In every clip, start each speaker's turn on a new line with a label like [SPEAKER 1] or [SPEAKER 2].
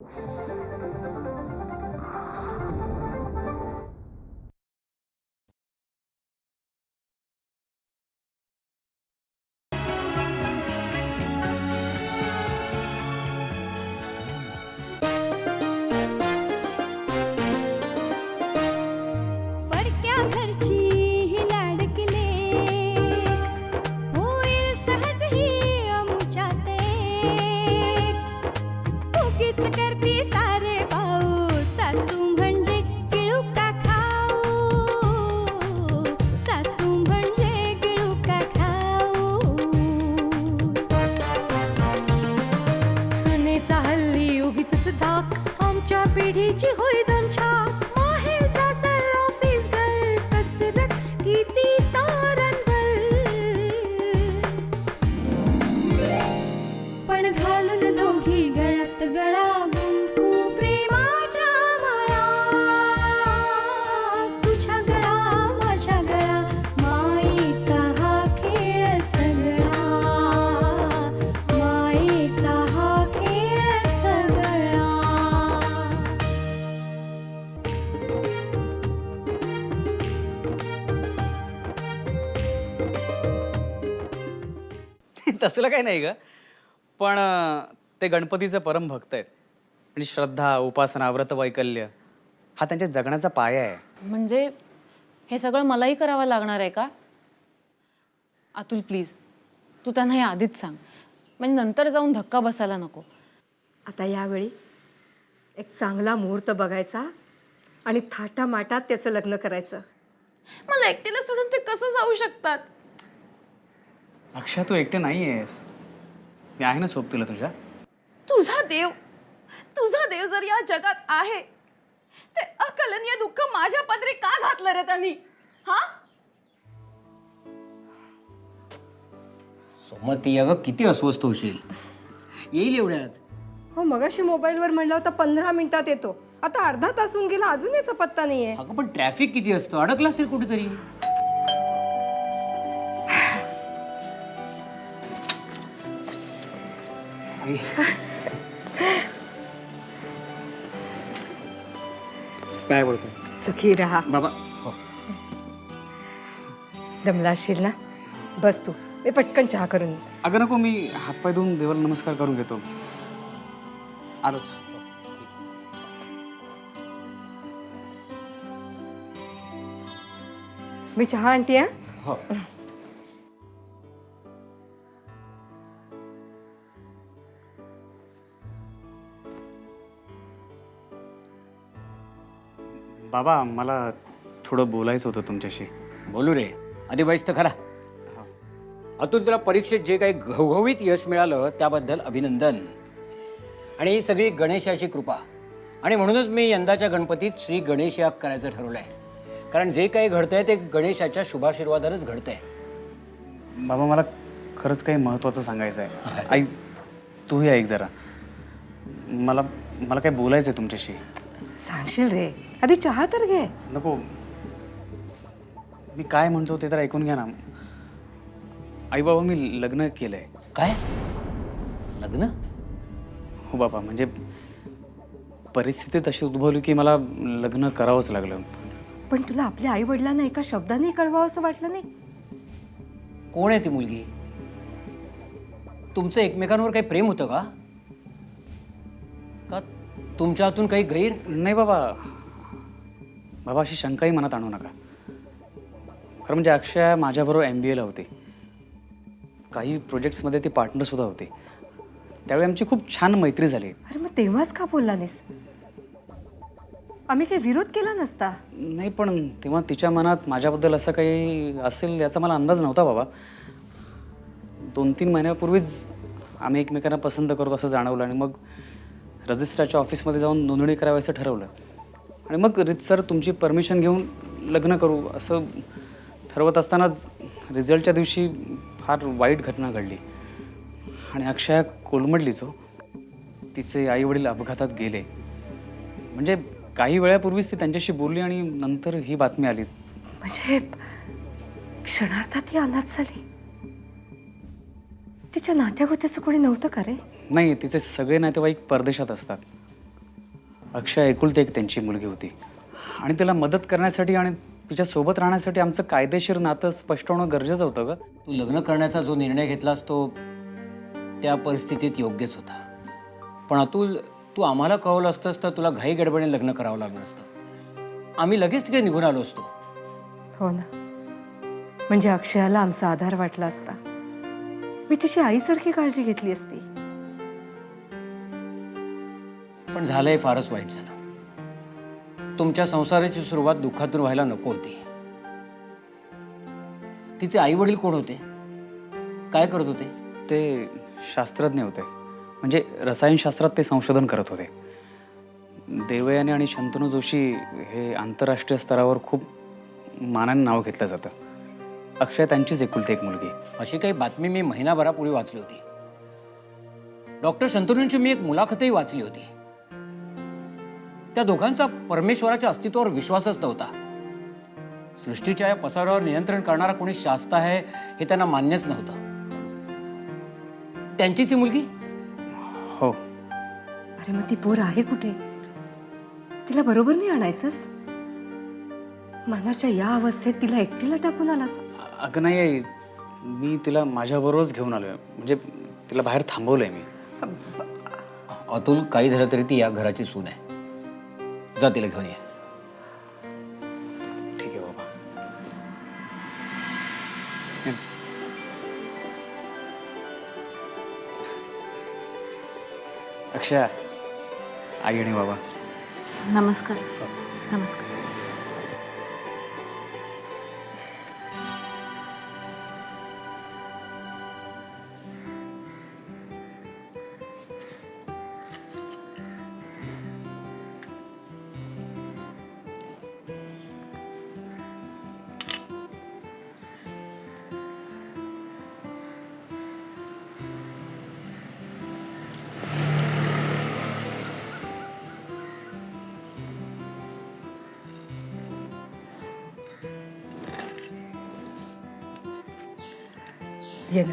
[SPEAKER 1] परक्या घरची ही लाडकी होईल सहज ही अमुच्यात उगीच करती सारे पाऊ सासू म्हणजे गिळूका खाऊ सासू म्हणजे गिळूका खाऊ
[SPEAKER 2] सुनेचा हल्ली उगीच धाक आमच्या पिढीची होय दमछाक माहेर सासर ऑफिस घर कसरत किती तारंभर
[SPEAKER 1] पण घालून दोघी गळ्यात गळा गुंफू प्रेमाच्या माळा तुझ्या गळा माझ्या गळा मायेचा हा खेळ सगळा मायेचा हा खेळ सगळा
[SPEAKER 3] तसलं काही नाही ग, पण ते गणपतीचे परम भक्त आहेत आणि श्रद्धा, उपासना, व्रत, वैकल्य हा त्यांच्या जगण्याचा पाया आहे.
[SPEAKER 2] म्हणजे हे सगळं मलाही करावं लागणार आहे का? अतुल प्लीज, तू त्यांना हे आधीच सांग, म्हणजे नंतर जाऊन धक्का बसायला नको.
[SPEAKER 4] आता यावेळी एक चांगला मुहूर्त बघायचा आणि थाटामाटात त्याचं लग्न करायचं.
[SPEAKER 2] मला एकटीला सोडून ते कसं जाऊ शकतात?
[SPEAKER 3] अक्षा, तू एकटे नाही आहेस, मी आहे ना सोबतीला तुझ्या.
[SPEAKER 2] तुझा देव जर या जगात आहे ते अकलनीय दुःख माझ्या पदरी का घातलं रे त्यांनी? हा,
[SPEAKER 5] सोमती अगं किती अस्वस्थ होशील. येईल एवढ्यात.
[SPEAKER 4] हो, मगाशी मोबाईलवर म्हणलं होतं 15 मिनिटात येतो, आता अर्धा तासून गेला, अजून याचा पत्ता नाहीये.
[SPEAKER 5] अगं पण ट्रॅफिक किती असतं, अडकला असेल कुठेतरी.
[SPEAKER 3] काय बोलतो
[SPEAKER 4] सुखी राहा.
[SPEAKER 3] बाबा? हो.
[SPEAKER 4] दमला असशील ना, बस तू, मी पटकन चहा करून येते.
[SPEAKER 3] अगं नको, मी हातपाय धुवून देवाला नमस्कार करून घेतो, आलोच.
[SPEAKER 4] मी चहा आणते.
[SPEAKER 5] हो.
[SPEAKER 3] बाबा, मला थोडं बोलायचं होतं तुमच्याशी.
[SPEAKER 5] बोलू रे, आधी बैस तर खरा. अतुल, तुला परीक्षेत जे काही घवघवीत यश मिळालं त्याबद्दल अभिनंदन. आणि ही सगळी गणेशाची कृपा. आणि म्हणूनच मी यंदाच्या गणपतीत श्री गणेश याग करायचं ठरवलं आहे. कारण जे काही घडतंय ते गणेशाच्या शुभाशीर्वादानंच घडतंय.
[SPEAKER 3] बाबा, मला खरंच काही महत्त्वाचं सांगायचं आहे. आई, तूही ऐक जरा. मला मला काही बोलायचं आहे तुमच्याशी.
[SPEAKER 4] सांगशील रे, आधी चहा तर घे.
[SPEAKER 3] नको, मी काय म्हणतो ते तर ऐकून घ्या ना. आई बाबा, मी लग्न केलंय.
[SPEAKER 5] काय लग्न?
[SPEAKER 3] हो बाबा, म्हणजे परिस्थिती तशी उद्भवली की मला लग्न करावंच लागलं.
[SPEAKER 4] पण तुला आपल्या आई वडिलांना एका शब्दाने कळवावं असं वाटलं नाही?
[SPEAKER 5] कोण आहे ती मुलगी? तुमचं एकमेकांवर काही प्रेम होतं का? का तुमच्या हातून काही गैर?
[SPEAKER 3] नाही बाबा, बाबा अशी शंकाही मनात आणू नका. खरं म्हणजे अक्षय माझ्याबरोबर MBAला होती, काही प्रोजेक्ट्समध्ये ती पार्टनरसुद्धा होती. त्यावेळी आमची खूप छान मैत्री झाली.
[SPEAKER 4] अरे मग तेव्हाच का बोलला नाहीस? आम्ही काही विरोध केला नसता.
[SPEAKER 3] नाही, पण तेव्हा तिच्या मनात माझ्याबद्दल असं काही असेल याचा मला अंदाज नव्हता बाबा. 2-3 महिन्यापूर्वीच आम्ही एकमेकांना पसंत करतो असं जाणवलं आणि मग रजिस्ट्रारच्या ऑफिसमध्ये जाऊन नोंदणी करावी असं ठरवलं. आणि मग रितसर तुमची परमिशन घेऊन लग्न करू असं ठरवत असतानाच रिझल्टच्या दिवशी फार वाईट घटना घडली आणि अक्षया कोलमडलीच हो. तिचे आईवडील अपघातात गेले. म्हणजे काही वेळापूर्वीच ती त्यांच्याशी बोलली आणि नंतर ही बातमी आली.
[SPEAKER 4] म्हणजे क्षणार्धात ही अनाथ झाली. तिच्या नात्यागोत्याचं कोणी नव्हतं का रे?
[SPEAKER 3] नाही, तिचे सगळे नातेवाईक परदेशात असतात अक्षय एकुलती एक त्यांची मुलगी होती आणि तिला मदत करण्यासाठी आणि तिच्यासोबत राहण्यासाठी आमचं कायदेशीर नातं स्पष्ट होणं गरजेचं होतं ग.
[SPEAKER 5] तू लग्न करण्याचा जो निर्णय घेतलास तो त्या परिस्थितीत योग्यच होता. पण अतुल, तू आम्हाला कळवलं असतंस तर तुला घाई गडबडीने लग्न करावं लागलं असतं. आम्ही लगेच तिकडे निघून आलो असतो.
[SPEAKER 4] हो ना, म्हणजे अक्षयाला आमचा आधार वाटला असता. मी तिची आईसारखी काळजी घेतली असती.
[SPEAKER 5] पण झालंय फारच वाईट झालं. तुमच्या संसाराची सुरुवात दुःखातून व्हायला नको होती. तिचे आई वडील कोण होते? काय करत होते?
[SPEAKER 3] ते शास्त्रज्ञ होते, म्हणजे रसायनशास्त्रात ते संशोधन करत होते. देवयानी आणि शंतनू जोशी हे आंतरराष्ट्रीय स्तरावर खूप मानाने नाव घेतलं जातं. अक्षय त्यांचीच एकुलती एक मुलगी.
[SPEAKER 5] अशी काही बातमी मी महिनाभरापूर्वी वाचली होती. डॉक्टर शंतनूंची मी एक मुलाखतही वाचली होती. त्या दोघांचा परमेश्वराच्या अस्तित्वावर विश्वासच नव्हता. सृष्टीच्या या पसारावर नियंत्रण करणारा कोणी शास्त्र आहे हे त्यांना मान्यच नव्हतं. त्यांचीच ही मुलगी?
[SPEAKER 3] हो.
[SPEAKER 4] अरे मग ती पोर आहे कुठे? तिला बरोबर नाही आणायचंस? मनाच्या या अवस्थेत तिला एकटीला टाकून आलास?
[SPEAKER 3] अगं नाही, मी तिला माझ्याबरोबरच घेऊन आलोय. म्हणजे तिला बाहेर थांबवलंय मी.
[SPEAKER 5] अतुल, काही झालं तरी ती या घराची सून आहे. जा तिला घेऊन ये.
[SPEAKER 3] ठीक आहे बाबा. अक्षय, आई आणि बाबा.
[SPEAKER 2] नमस्कार. नमस्कार.
[SPEAKER 4] ये ना.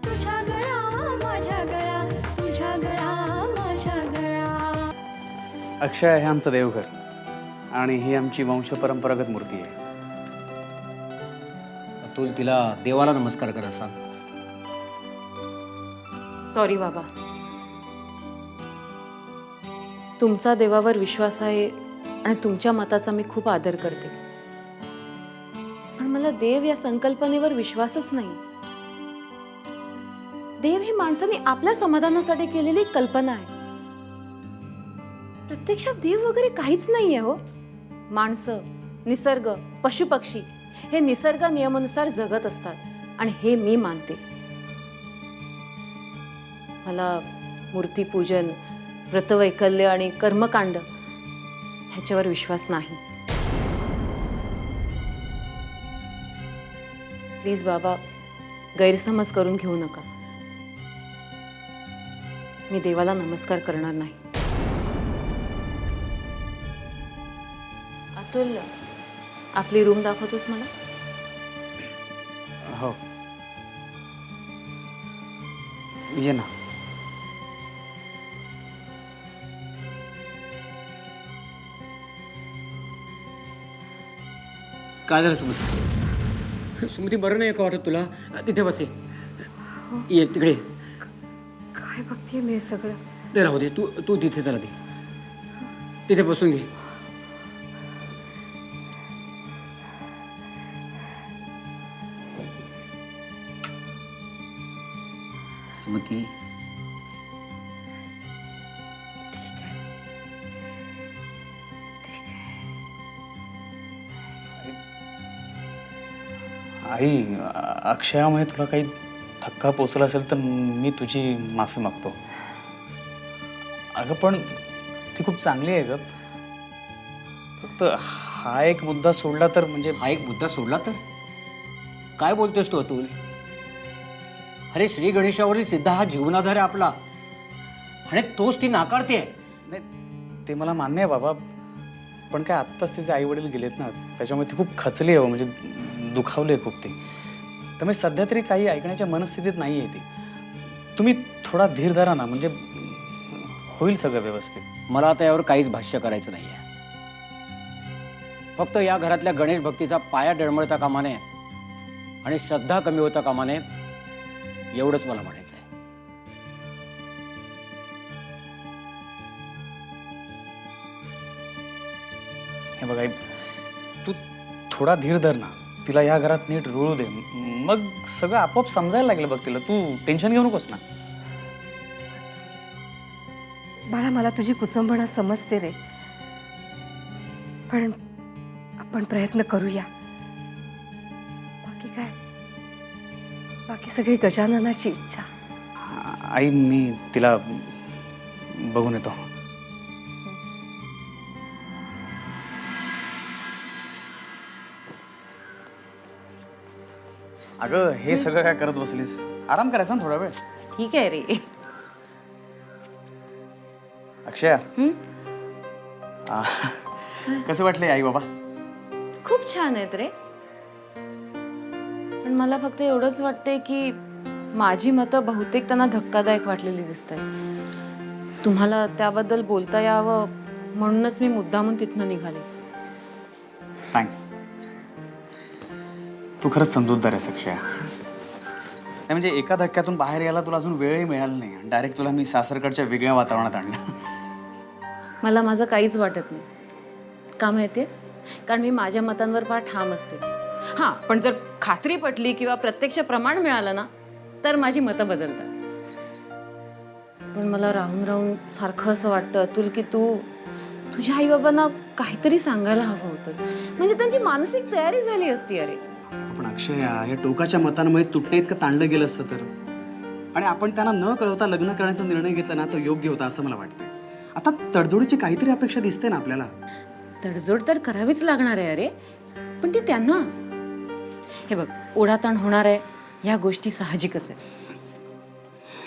[SPEAKER 1] तुझ्या गळा माझ्या गळा, तुझ्या गळा माझ्या गळा.
[SPEAKER 3] अक्षय हे आमचं देवघर आणि ही आमची वंशपरंपरागत मूर्ती आहे.
[SPEAKER 5] अतुल, तिला देवाला नमस्कार करा सांग.
[SPEAKER 2] सॉरी बाबा. तुमचा देवावर विश्वास आहे आणि तुमच्या मताचा मी खूप आदर करते. पण मला देव या संकल्पनेवर विश्वासच नाही. देव ही माणसाने आपल्या समाधानासाठी केलेली कल्पना आहे. प्रत्यक्षात देव वगैरे काहीच नाहीये हो. माणसं, निसर्ग, पशुपक्षी हे निसर्ग नियमानुसार जगत असतात आणि हे मी मानते. मला मूर्तीपूजन, व्रतवैकल्य आणि कर्मकांड ह्याच्यावर विश्वास नाही. प्लीज बाबा, गैरसमज करून घेऊ नका. मी देवाला नमस्कार करणार नाही. अतुल, आपली रूम दाखवतोस मला?
[SPEAKER 3] हो, ये ना.
[SPEAKER 5] काय झालं सुमती? सुमती, बरं नाही का वाटत तुला? तिथे बसे. ये तिकडे.
[SPEAKER 4] काय बघतीये मी हे सगळं?
[SPEAKER 5] ते राहू दे. तू तू तिथे चला, तिथे बसून घे. सुमती,
[SPEAKER 3] आई, अक्षयामुळे तुला काही धक्का पोचला असेल तर मी तुझी माफी मागतो. अगं पण ती खूप चांगली आहे ग. फक्त हा एक मुद्दा सोडला तर, म्हणजे
[SPEAKER 5] हा एक मुद्दा सोडला तर? काय बोलतोस तू अतुल? अरे, श्री गणेशावरील सिद्ध हा जीवनाधार आहे आपला आणि तोच ती नाकारते.
[SPEAKER 3] नाही, ते मला मान्य आहे बाबा. पण काय आत्ताच तिचे आई वडील गेलेत ना, त्याच्यामुळे ती खूप खचली आहे, म्हणजे दुखावली आहे खूप ती. त्यामुळे सध्या तरी काही ऐकण्याच्या मनस्थितीत नाही आहे ती. तुम्ही थोडा धीर धरा ना, म्हणजे होईल सगळं व्यवस्थित.
[SPEAKER 5] मला आता यावर काहीच भाष्य करायचं नाहीये. फक्त या घरातल्या गणेश भक्तीचा पाया डळमळता कामा नये आणि श्रद्धा कमी होता कामा नये, एवढंच मला म्हणायचं आहे.
[SPEAKER 3] हे बघा, तू थोडा धीर धर ना, तिला या घरात नीट रुळू दे, मग सगळं आपोआप समजायला लागलं बघ तिला. तू टेन्शन घेऊ नकोस ना.
[SPEAKER 4] बाळा, मला तुझी कुचंबणा समजते रे, पण आपण प्रयत्न करूया. बाकी काय, बाकी सगळी गजाननाची इच्छा.
[SPEAKER 3] आई, मी तिला बघून येतो. अगं, हे सगळं काय करत बसलीस? आराम करायचा ना थोडा वेळ.
[SPEAKER 2] ठीक आहे रे.
[SPEAKER 3] अक्षया, कसे वाटले आई बाबा?
[SPEAKER 6] खूप छान आहेत रे. पण मला फक्त एवढंच वाटतंय की माझी मतं बहुतेक त्यांना धक्कादायक वाटलेली दिसत आहेत. तुम्हाला त्याबद्दल बोलता यावं म्हणूनच मी मुद्दामून तिथनं निघाले.
[SPEAKER 3] थँक्स. तू खरंच समजूतदार आहेस अक्षया. नाही म्हणजे एका धक्क्यातून बाहेर यायला तुला अजून वेळही मिळाला नाही. डायरेक्ट तुला मी सासरकडच्या वेगळ्या वातावरणात आणलं.
[SPEAKER 6] मला माझं काहीच वाटत नाही. का माहितीये? कारण मी माझ्या मतांवर फार ठाम असते. हां, पण जर खात्री पटली किंवा प्रत्यक्ष प्रमाण मिळालं ना, तर माझी मतं बदलतात. पण मला राहून राहून सारखं असं वाटतं अतुल की तू तुझ्या आईबाबांना काहीतरी सांगायला हवं होतंस. म्हणजे त्यांची मानसिक तयारी झाली असती. अरे
[SPEAKER 3] पण अक्षया, या टोकाच्या मतांमुळे तुटणे इतकं ताणलं गेलं असतं तर. आणि आपण त्यांना न कळवता लग्न करण्याचा निर्णय घेतला ना, तो योग्य होता असं मला वाटतंय. आता तडजोडीची काहीतरी अपेक्षा दिसते ना आपल्याला.
[SPEAKER 6] तडजोड तर करावीच लागणार आहे अरे, पण ती त्यांना. हे बघ, ओढाताण होणार आहे, ह्या गोष्टी साहजिकच आहेत.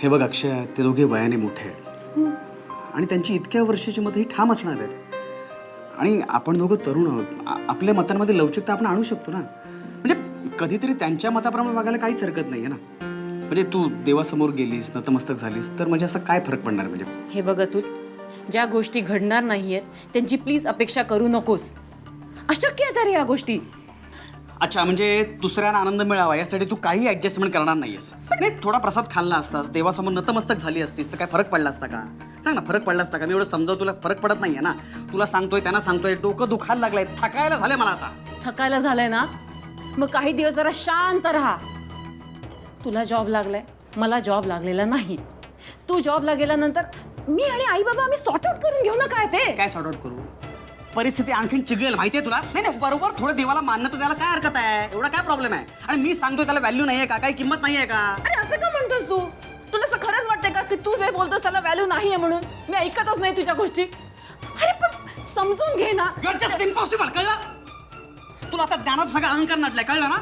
[SPEAKER 3] हे बघ अक्षय, ते दोघे वयाने मोठे आहेत आणि त्यांची इतक्या वर्षाची मतं ही ठाम असणार आहेत. आणि आपण दोघं तरुण आहोत. आपल्या मतांमध्ये लवचिकता आपण आणू शकतो ना. म्हणजे कधीतरी त्यांच्या मताप्रमाणे वागायला काहीच हरकत नाही आहे ना. म्हणजे तू देवासमोर गेलीस, नतमस्तक झालीस तर म्हणजे असं काय फरक पडणार? म्हणजे
[SPEAKER 6] हे बघ अतुल, ज्या गोष्टी घडणार नाहीयेत त्यांची प्लीज अपेक्षा करू नकोस. अशक्य आहेत अरे या गोष्टी.
[SPEAKER 3] अच्छा, म्हणजे दुसऱ्यांना आनंद मिळावा यासाठी तू काही ऍडजस्टमेंट करणार नाहीयेस. नाही, थोडा प्रसाद खाल्ला असतास, देवासमोर नतमस्तक झाली असतीस तर काय फरक पडला असता का? सांग ना, फरक पडला असता का? मी एवढं समजावं, तुला फरक पडत नाहीये ना. तुला सांगतोय, त्यांना सांगतोय, डोकं दुखायला लागलंय, थकायला झालंय मला आता.
[SPEAKER 6] थकायला झालंय ना, मग काही दिवस जरा शांत राहा. तुला जॉब लागलाय, मला जॉब लागलेला नाही. तू जॉबला गेल्यानंतर मी आणि आई बाबा आम्ही सॉर्ट आउट करून घेऊ ना. काय ते
[SPEAKER 3] काय सॉर्ट आउट करू? परिस्थिती आणखीन चिघळेल, माहितीये तुला. नाही नाही, बरोबर, थोडं देवाला मान्यता द्यायला काय हरकत आहे? एवढा काय प्रॉब्लेम आहे? आणि मी सांगतोय त्याला व्हॅल्यू नाहीये का? काही किंमत नाहीये का?
[SPEAKER 6] अरे असं का म्हणतोस तू? तुला असं खरंच वाटतंय का की तू जे बोलतोस त्याला व्हॅल्यू नाहीये म्हणून? मी ऐकतच नाही तुझ्या गोष्टी. अरे पण समजून घे ना.
[SPEAKER 3] You are just impossible. कळलं तुला? आता ज्ञानात सगळा अहंकार नटलाय, कळलं ना?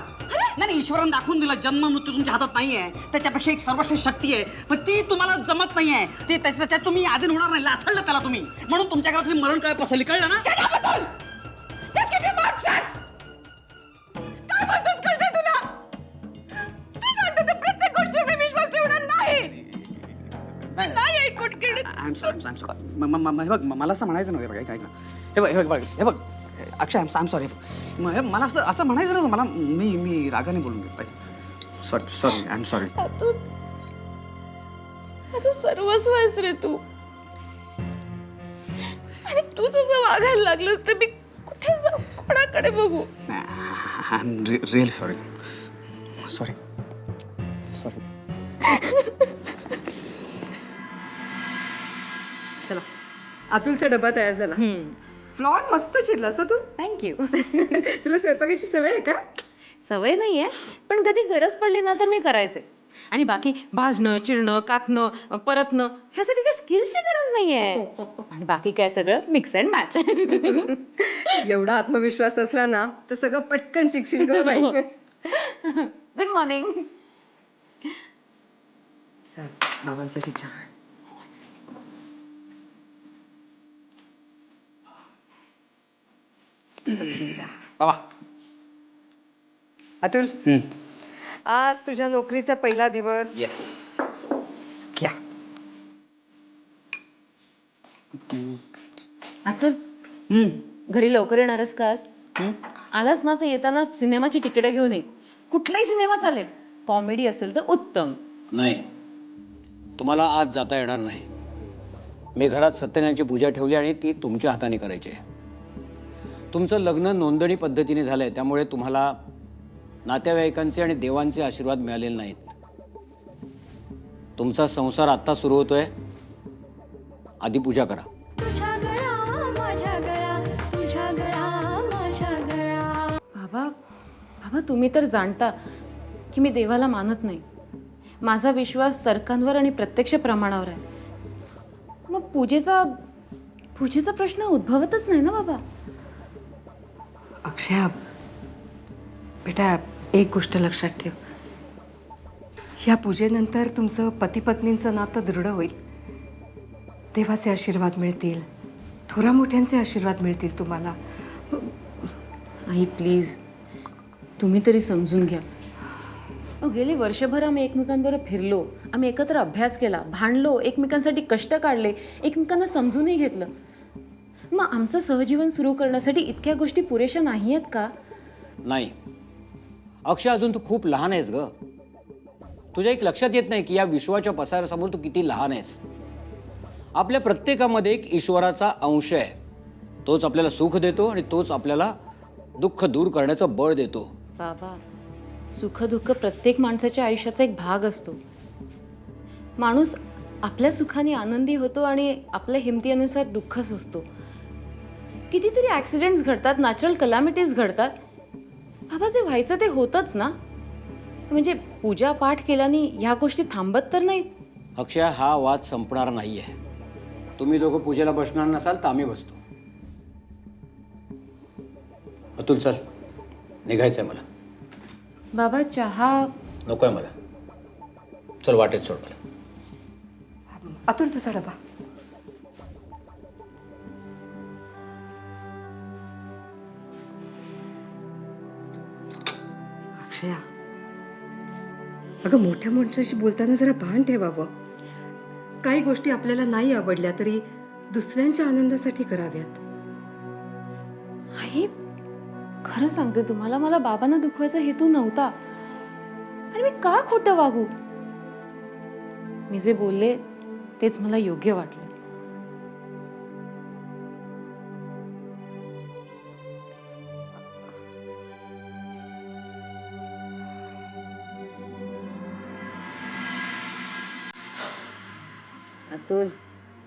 [SPEAKER 3] नाही, ईश्वरानं दाखवून दिला जन्म मृत्यू तुमच्या हातात नाहीये. त्याच्यापेक्षा एक सर्वश्रेष्ठ शक्ती आहे, पण ती तुम्हाला जमत नाहीये. ती त्याच्यात तुम्ही आधीन होणार नाही. लाथडलं त्याला तुम्ही, म्हणून तुमच्या घरात मरण काय पसरली, कळलं ना?
[SPEAKER 6] काय म्हणतोस कळतंय तुला? तू सांगतो तर प्रत्येक गोष्टीवर मी विश्वास ठेवणार नाही. नाही ऐकून गेले.
[SPEAKER 3] I am sorry. बघ, मला असं म्हणायचं नव्हतं. बघ, ऐक ना. हे बघ अक्षय, आय एम सॉरी. मला असं म्हणायचं नव्हतं. मला मी रागाने बोलून घेतो. सॉरी. I am sorry.
[SPEAKER 6] तू माझं सर्वस्व आहेस रे तू. आणि तू जसं वागायला लागलंस तर मी कुठे जाऊ, कोणाकडे बघू?
[SPEAKER 3] I am really sorry. Sorry.
[SPEAKER 4] चला, अतुलचा डबा तयार झाला. फ्लॉर मस्त चिरला असं तू.
[SPEAKER 6] थँक्यू.
[SPEAKER 4] तुला स्वयंपाकाची सवय आहे का?
[SPEAKER 6] सवय नाहीये, पण कधी गरज पडली ना तर मी करायचे. आणि बाकी भाजणं, चिरणं, कातणं, परतणं ह्यासाठी काही स्किलची गरज नाहीये. आणि बाकी काय सगळं मिक्स अँड मॅच.
[SPEAKER 4] एवढा आत्मविश्वास असला ना तर सगळं पटकन शिकशील ग बाई.
[SPEAKER 6] Good morning.
[SPEAKER 4] बाबांसाठी चहा.
[SPEAKER 3] बाबा
[SPEAKER 4] अतुल, आज तुझ्या नोकरीचा पहिला दिवस.
[SPEAKER 3] येस.
[SPEAKER 4] घ्या.
[SPEAKER 6] अतुल, घरी लवकर येणारच का आज? आलास ना तर येताना सिनेमाची तिकीट घेऊन ये. कुठलाही सिनेमा चालेल, कॉमेडी असेल तर उत्तम.
[SPEAKER 5] नाही, तुम्हाला आज जाता येणार नाही. मी घरात सत्यनारायणची पूजा ठेवली आणि ती तुमच्या हाताने करायची आहे. तुमचं लग्न नोंदणी पद्धतीने झालंय, त्यामुळे तुम्हाला नातेवाईकांचे आणि देवांचे आशीर्वाद मिळालेले नाहीत. तुमचा संसार आत्ता सुरू होतोय. आधी पूजा करा.
[SPEAKER 1] तुझ्या गळा माझ्या गळा, तुझ्या गळा माझ्या गळा.
[SPEAKER 6] बाबा बाबा तुम्ही तर जाणता की मी देवाला मानत नाही. माझा विश्वास तर्कांवर आणि प्रत्यक्ष प्रमाणावर आहे. मग पूजेचा प्रश्न उद्भवतच नाही ना बाबा.
[SPEAKER 4] अक्षया, बेटा, एक गोष्ट लक्षात ठेव. या पूजेनंतर तुमचं पती पत्नींचं नातं दृढ होईल. देवाचे आशीर्वाद मिळतील, थोरा मोठ्यांचे आशीर्वाद मिळतील तुम्हाला.
[SPEAKER 6] आई प्लीज, तुम्ही तरी समजून घ्या. गेली वर्षभर आम्ही एकमेकांबरोबर फिरलो, आम्ही एकत्र अभ्यास केला, भांडलो, एकमेकांसाठी कष्ट काढले, एकमेकांना समजूनही घेतलं. मग आमचं सहजीवन सुरू करण्यासाठी इतक्या गोष्टी पुरेशा नाही आहेत का?
[SPEAKER 5] नाही अक्षय, अजून तू खूप लहान आहेस ग. तुझ्या एक लक्षात येत नाही की या विश्वाच्या पसारासमोर तू किती लहान आहेस. आपल्या प्रत्येकामध्ये एक ईश्वराचा अंश आहे. तोच आपल्याला सुख देतो आणि तोच आपल्याला दुःख दूर करण्याचं बळ देतो.
[SPEAKER 6] बाबा, सुख दुःख प्रत्येक माणसाच्या आयुष्याचा एक भाग असतो. माणूस आपल्या सुखाने आनंदी होतो आणि आपल्या हिमतीनुसार दुःख सुचतो. कितीतरी ॲक्सिडेंट्स घडतात, नॅचरल कलॅमिटीज घडतात. बाबा, जे व्हायचं ते होतच ना. म्हणजे पूजा पाठ केल्याने ह्या गोष्टी थांबत तर नाहीत.
[SPEAKER 5] अक्षय, हा वाद संपणार नाहीये. तुम्ही दोघं पूजेला बसणार नसाल तर आम्ही बसतो. अतुल, चल, निघायचंय मला.
[SPEAKER 6] बाबा, चहा
[SPEAKER 5] नकोय मला. चल, वाटेत सोड मला.
[SPEAKER 4] अतुल, तुझा डबा. अक्षया, अगं, मोठ्या माणसाशी बोलताना जरा भान ठेवावं. काही गोष्टी आपल्याला नाही आवडल्या तरी दुसऱ्यांच्या आनंदासाठी कराव्यात.
[SPEAKER 6] आई, खरं सांगते तुम्हाला, मला बाबांना दुखवायचा हेतू नव्हता. आणि मी का खोटं वागू? मी जे बोलले तेच मला योग्य वाटलं. अतुल,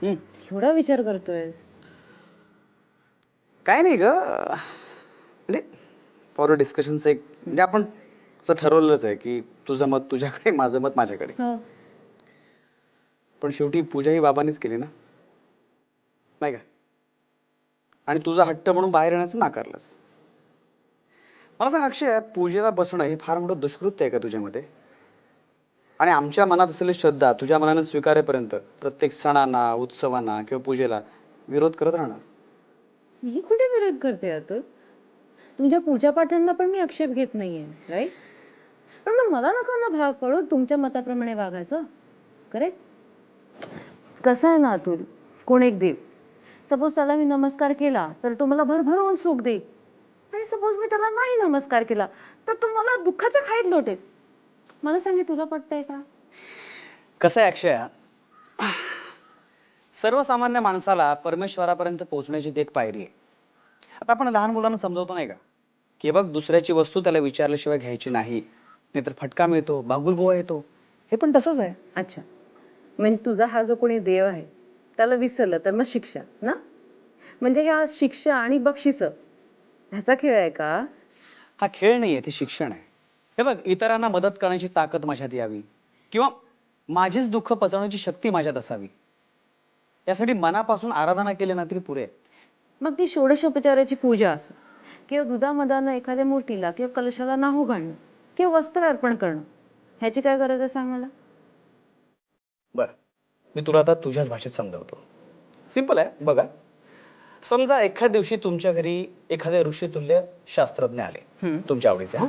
[SPEAKER 6] एवढा विचार करतोयस?
[SPEAKER 3] काय नाही ग, म्हणजे फॉर डिस्कशनचं एक, म्हणजे आपण असं ठरवलंच आहे की तुझं मत तुझ्याकडे, माझं मत माझ्याकडे. पण शेवटी पूजा ही बाबांनीच केली ना, नाही का? आणि तुझा हट्ट म्हणून बाहेर येण्याचं नाकारलंस. मला सांग अक्षय, पूजेला बसणं हे फार मोठं दुष्कृत्य आहे का तुझ्यामध्ये? आणि आमच्या मनात असलेली श्रद्धा तुझ्या मनानं स्वीकारेपर्यंत प्रत्येक सणांना, उत्सवांना किंवा पूजेला विरोध करत राहणार?
[SPEAKER 6] मी कुठे विरोध करते अतुल? तुमच्या पूजापाठांना पण मी आक्षेप घेत नाहीये, राईट? पण मग मला नका ना भाग पडू तुमच्या मताप्रमाणे वागायचं, करेक्ट? कसं आहे ना अतुल, कोण एक देव, सपोज त्याला मी नमस्कार केला तर तो मला भरभरून सुख देईल. आणि सपोज मी त्याला नाही नमस्कार केला तर तो मला दुःखाच्या खाईत लोटेल. मला सांगे, तुला पटतंय का?
[SPEAKER 3] कसं आहे अक्षया, सर्वसामान्य माणसाला परमेश्वरापर्यंत पोहोचण्याची ती एक पायरी आहे. आता आपण लहान मुलांना समजवतो नाही का, की बघ, दुसऱ्याची वस्तू त्याला विचारल्याशिवाय घ्यायची नाही, नाहीतर फटका मिळतो, बागुलबुवा येतो. हे पण तसंच आहे.
[SPEAKER 6] अच्छा, म्हणजे तुझा हा जो कोणी देव आहे त्याला विसरलं तर मग शिक्षा ना? म्हणजे ह्या शिक्षा आणि बक्षिस ह्याचा खेळ आहे का?
[SPEAKER 3] हा खेळ नाहीये, ते शिक्षण आहे. हे बघ, इतरांना मदत करण्याची ताकद माझ्यात यावी किंवा माझीच दुःख पचवण्याची शक्ती माझ्यात असावी, यासाठी मनापासून आराधना केली ना तरी पुरे.
[SPEAKER 6] मग ती षोडशोपचाराची पूजा असो किंवा दुधामदानं एखाद्या मूर्तीला किंवा कलशाला नाहू घालणं किंवा वस्त्र अर्पण करणं, ह्याची काय गरज आहे सांग मला?
[SPEAKER 3] बरं, मी तुला आता तुझ्याच भाषेत समजावतो. सिंपल आहे बघा. समजा एखाद्या दिवशी तुमच्या घरी एखादे ऋषितुल्य शास्त्रज्ञ आले तुमच्या आवडीचे, हा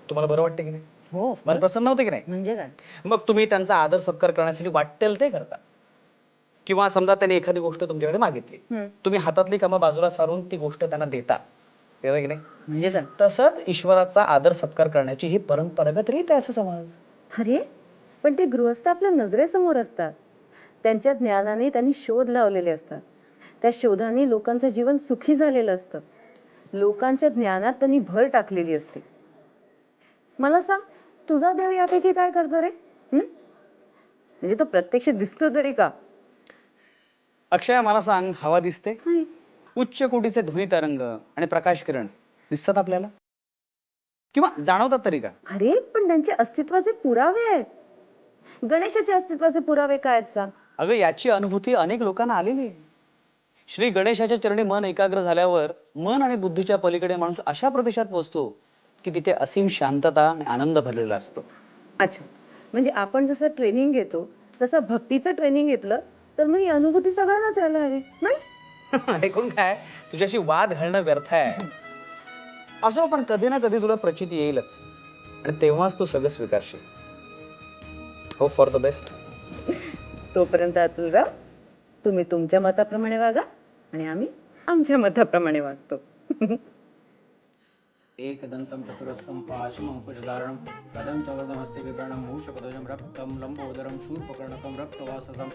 [SPEAKER 3] तुम्हाला बरं वाटतं की नाही?
[SPEAKER 6] हो
[SPEAKER 3] मला प्रसन्न होते की नाही?
[SPEAKER 6] म्हणजे काय?
[SPEAKER 3] मग तुम्ही त्यांचा आदर सत्कार करण्यासाठी वाटेल ते करता. किंवा समजा त्यांनी एखादी गोष्ट तुमच्याकडे मागितली, तुम्ही हातातली कामं बाजूला सारून ती गोष्ट त्यांना देता की नाही?
[SPEAKER 6] म्हणजे काय?
[SPEAKER 3] तसंच ईश्वराचा आदर सत्कार करण्याची ही परंपरागत रीत आहे असं समज.
[SPEAKER 6] अरे पण ते गृहस्थ आपल्या नजरेसमोर असतात. त्यांच्या ज्ञानाने त्यांनी शोध लावलेले असतात. त्या शोधाने लोकांचं जीवन सुखी झालेलं असतं. लोकांच्या ज्ञानात त्यांनी भर टाकलेली असते. मला सांग, तुझा देव यापैकी काय करतो रे? म्हणजे तो प्रत्यक्ष दिसतो तरी का?
[SPEAKER 3] अक्षय, मला सांग, हवा दिसते, उच्च कोटीचे ध्वनी तरंग आणि प्रकाश किरण दिसतात आपल्याला किंवा जाणवतात तरी का?
[SPEAKER 6] अरे पण त्यांच्या अस्तित्वाचे पुरावे आहेत. गणेशाच्या अस्तित्वाचे पुरावे काय आहेत सांग?
[SPEAKER 3] अगं, याची अनुभूती अनेक लोकांना आलेली आहे. श्री गणेशाच्या चरणी मन एकाग्र झाल्यावर मन आणि बुद्धीच्या पलीकडे माणूस अशा प्रदेशात पोहोचतो की तिथे असीम शांतता आणि आनंद भरलेला असतो.
[SPEAKER 6] अच्छा, म्हणजे आपण जसं ट्रेनिंग घेतो तसं भक्तीचं ट्रेनिंग घेतलं तर मग ही अनुभूती सगळ्यांनाच यायला हवी नाही?
[SPEAKER 3] ऐकून काय, तुझ्याशी वाद घालणं व्यर्थ आहे. असो, पण कधी ना कधी तुला प्रचिती येईलच आणि तेव्हाच तू सगळं स्वीकारशील. Hope for the best.
[SPEAKER 6] तोपर्यंत अतुलराव, तुम्ही तुमच्या मताप्रमाणे वागा आणि आम्ही आमच्या मताप्रमाणे वागतो.
[SPEAKER 5] एकदंतं चतुरस्कं पाशमंकुशधारणं गदं च वरदमस्ते विकर्णं मूषकध्वजं रक्तं लंबोदरं शूर्पकर्णकं रक्तवाससं.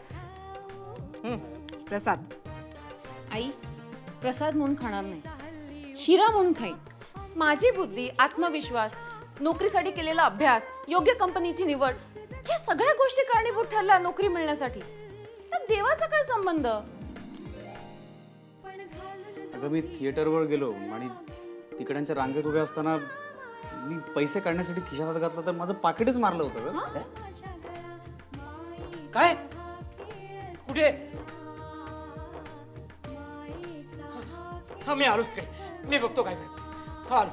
[SPEAKER 4] प्रसाद.
[SPEAKER 6] आई, प्रसाद म्हणून खाणार नाही, शिरा म्हणून खाईन. माझी बुद्धी, आत्मविश्वास, नोकरीसाठी केलेला अभ्यास, योग्य कंपनीची निवड, या सगळ्या गोष्टी कारणीभूत ठरल्या नोकरी मिळण्यासाठी. तर देवाचा काय संबंध?
[SPEAKER 3] अगं, मी थिएटरवर गेलो आणि तिकड्यांच्या रांगेत उभे असताना मी पैसे काढण्यासाठी खिशात हात घातला तर माझं पाकिटच मारलं होतं गं.
[SPEAKER 5] काय? कुठे? हा, मी आलोच काय, मी बघतो काय करायचं. हा आलो.